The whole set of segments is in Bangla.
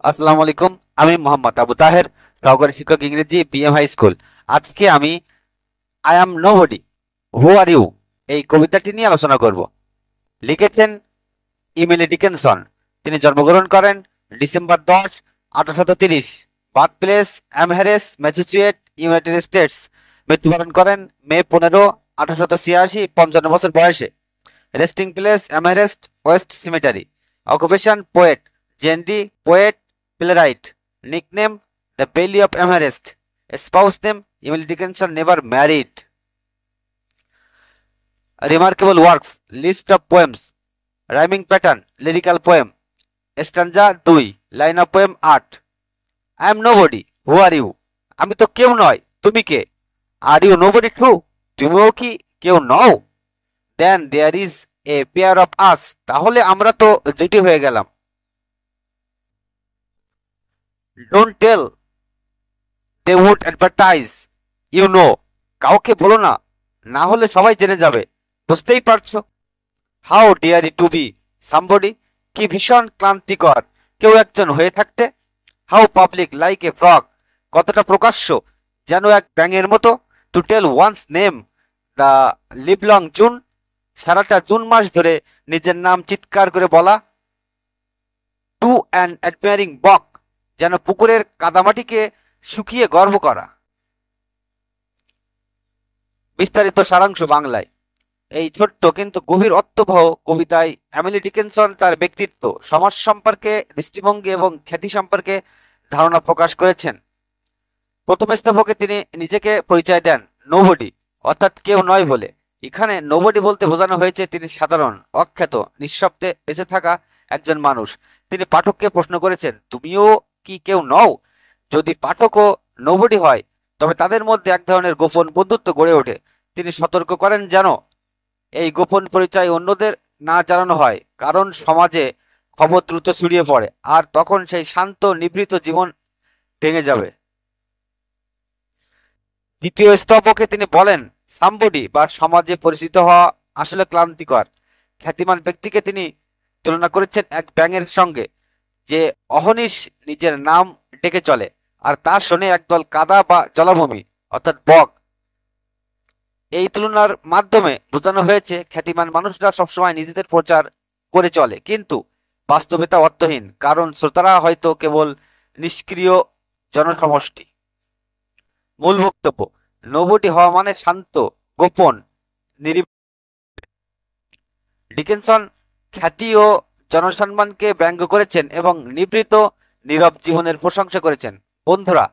আসসালামু আলাইকুম। আমি মোহাম্মদ আবু তাহের, সহকারী শিক্ষক ইংরেজি, পিএম হাই স্কুল। আজকে আমি I am nobody, who are you এই কবিতাটি নিয়ে আলোচনা করব। লিখেছেন ইমিলি ডিকেনসন। তিনি জন্মগ্রহণ করেন December 10, 1830। Birth place Amherst, Massachusetts, United States. মৃত্যুবরণ করেন মে 15, 1886, 55 বছর বয়সে। Resting place Amherst West cemetery. Occupation poet, জেন্ডি poet, playwright. Nickname the belle of Everest. Spouse name Emily Dickinson, never married. Remarkable works, list of poems. Rhyming pattern lyrical poem. Stanza 2, line of poem 8। I am nobody, who are you? আমি তো কেউ নয়, তুমি কে? Are you nobody too? তুমিও কি কেউ নও? Then there is a pair of us, তাহলে আমরা তো জুটি হয়ে গেলাম। Don't tell, they would advertise, you know. কাউকে বলো না, না হলে সবাই জেনে যাবে, বুঝতেই পারছো। How dear to be somebody, কি ভীষণ ক্লান্তিকর কেউ একজন হয়ে থাকতে। How public like a frog, কতটা প্রকাশ্য যেন এক ব্যাঙের মতো। To tell one's name the livelong June, সারাটা জুন মাস ধরে নিজের নাম চিৎকার করে বলা। টু অ্যান অ্যাডমায়ারিং বক, যেন পুকুরের কাদামাটিকে শুকিয়ে গর্ব করা। বিস্তারিত সারাংশ বাংলায়। এই ছোট্ট কিন্তু গভীর অর্থবহ কবিতায় এমিলি ডিকিনসন তার ব্যক্তিত্ব, সমাজ সম্পর্কে দৃষ্টিভঙ্গি এবং খ্যাতি সম্পর্কে ধারণা প্রকাশ করেছেন। প্রথম স্তবকে তিনি নিজেকে পরিচয় দেন নোবডি, অর্থাৎ কেউ নয় বলে। এখানে নোবডি বলতে বোঝানো হয়েছে তিনি সাধারণ, অখ্যাত, নিঃশব্দে বেঁচে থাকা একজন মানুষ। তিনি পাঠককে প্রশ্ন করেছেন, তুমিও কি কেউ নও? যদি পাঠকও নোবডি হয়, তবে তাদের মধ্যে এক ধরনের গোপন বন্ধুত্ব গড়ে ওঠে। তিনি সতর্ক করেন যেন এই গোপন পরিচয় অন্যদের না জানানো হয়, কারণ সমাজে খবর দ্রুত ছড়িয়ে পড়ে, আর তখন সেই শান্ত নিভৃত জীবন ভেঙে যাবে। দ্বিতীয় স্তবকে তিনি বলেন, সামবডি বা সমাজে পরিচিত হওয়া আসলে ক্লান্তিকর। খ্যাতিমান ব্যক্তিকে তিনি তুলনা করেছেন এক ব্যাঙের সঙ্গে, যে অহনিশ নিজের নাম ডেকে চলে, আর তার শোনে একদল কাদা বা জলাভূমি, অর্থাৎ বক। এই তুলনার মাধ্যমে বোঝানো হয়েছে খ্যাতিমান মানুষরা সবসময় নিজেদের প্রচার করে চলে, কিন্তু বাস্তবে তা অর্থহীন, কারণ শ্রোতারা হয়তো কেবল নিষ্ক্রিয় জনসমষ্টি। মূল বক্তব্য, নোবডি হওয়া মানে শান্ত, গোপন, নিরিবিলি। ডিকিনসন খ্যাতি ও জনসম্মানকে ব্যঙ্গ করেছেন এবং নিভৃত নীরব জীবনের প্রশংসা করেছেন। বন্ধুরা,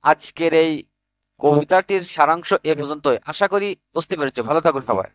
আজকের এই কবিতাটির সারাংশ এ পর্যন্তই। আশা করি বুঝতে পেরেছো। ভালো থাকো সবাই।